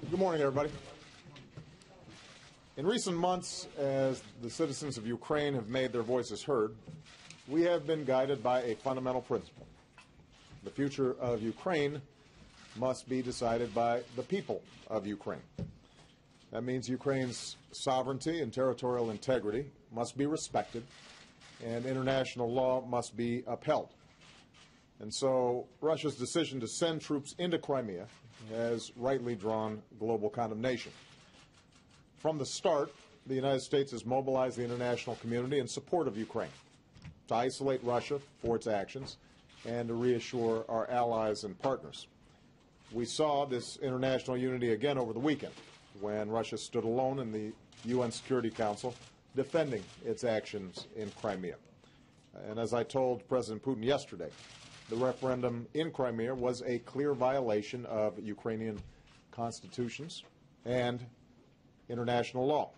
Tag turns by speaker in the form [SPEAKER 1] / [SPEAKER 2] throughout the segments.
[SPEAKER 1] Good morning, everybody. In recent months, as the citizens of Ukraine have made their voices heard, we have been guided by a fundamental principle. The future of Ukraine must be decided by the people of Ukraine. That means Ukraine's sovereignty and territorial integrity must be respected, and international law must be upheld. And so Russia's decision to send troops into Crimea has rightly drawn global condemnation. From the start, the United States has mobilized the international community in support of Ukraine, to isolate Russia for its actions, and to reassure our allies and partners. We saw this international unity again over the weekend, when Russia stood alone in the UN Security Council defending its actions in Crimea. And as I told President Putin yesterday, the referendum in Crimea was a clear violation of Ukrainian constitutions and international law,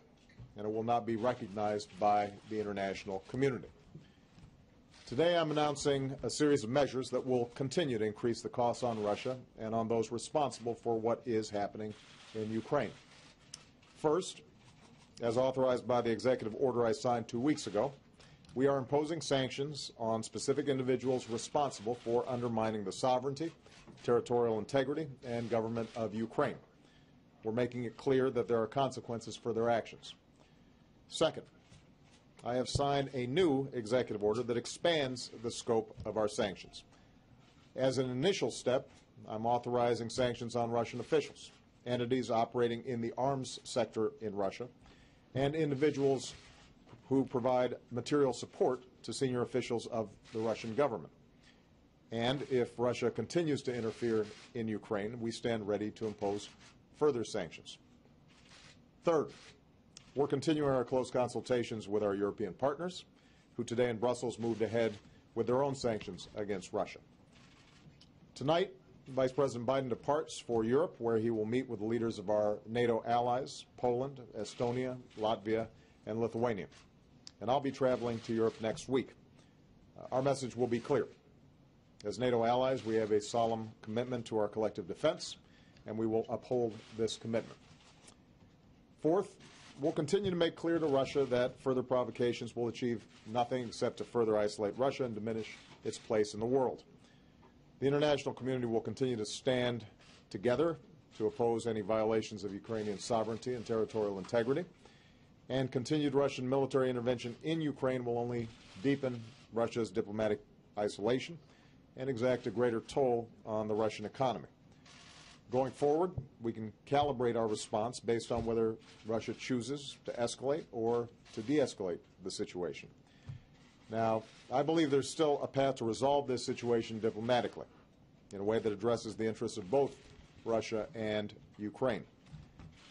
[SPEAKER 1] and it will not be recognized by the international community. Today I'm announcing a series of measures that will continue to increase the costs on Russia and on those responsible for what is happening in Ukraine. First, as authorized by the executive order I signed 2 weeks ago, we are imposing sanctions on specific individuals responsible for undermining the sovereignty, territorial integrity, and government of Ukraine. We're making it clear that there are consequences for their actions. Second, I have signed a new executive order that expands the scope of our sanctions. As an initial step, I'm authorizing sanctions on Russian officials, entities operating in the arms sector in Russia, and individuals who provide material support to senior officials of the Russian government. And if Russia continues to interfere in Ukraine, we stand ready to impose further sanctions. Third, we're continuing our close consultations with our European partners, who today in Brussels moved ahead with their own sanctions against Russia. Tonight, Vice President Biden departs for Europe, where he will meet with the leaders of our NATO allies, Poland, Estonia, Latvia, and Lithuania. And I'll be traveling to Europe next week. Our message will be clear. As NATO allies, we have a solemn commitment to our collective defense, and we will uphold this commitment. Fourth, we'll continue to make clear to Russia that further provocations will achieve nothing except to further isolate Russia and diminish its place in the world. The international community will continue to stand together to oppose any violations of Ukrainian sovereignty and territorial integrity. And continued Russian military intervention in Ukraine will only deepen Russia's diplomatic isolation and exact a greater toll on the Russian economy. Going forward, we can calibrate our response based on whether Russia chooses to escalate or to de-escalate the situation. Now, I believe there's still a path to resolve this situation diplomatically in a way that addresses the interests of both Russia and Ukraine.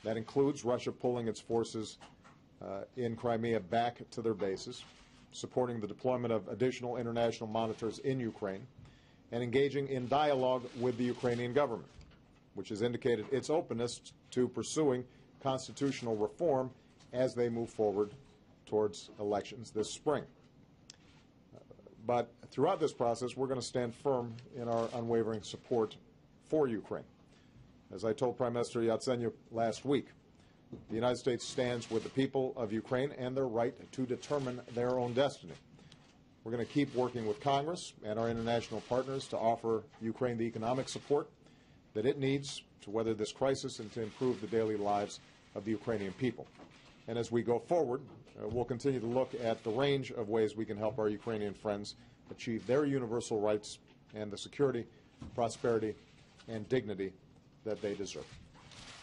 [SPEAKER 1] That includes Russia pulling its forces in Crimea back to their bases, supporting the deployment of additional international monitors in Ukraine, and engaging in dialogue with the Ukrainian government, which has indicated its openness to pursuing constitutional reform as they move forward towards elections this spring. But throughout this process, we're going to stand firm in our unwavering support for Ukraine. As I told Prime Minister Yatsenyuk last week, the United States stands with the people of Ukraine and their right to determine their own destiny. We're going to keep working with Congress and our international partners to offer Ukraine the economic support that it needs to weather this crisis and to improve the daily lives of the Ukrainian people. And as we go forward, we'll continue to look at the range of ways we can help our Ukrainian friends achieve their universal rights and the security, prosperity, and dignity that they deserve.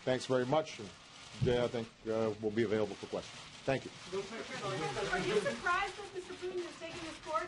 [SPEAKER 1] Thanks very much. And Jay, I think, will be available for questions. Thank you.
[SPEAKER 2] Are you surprised that Mr. Putin is taking this course?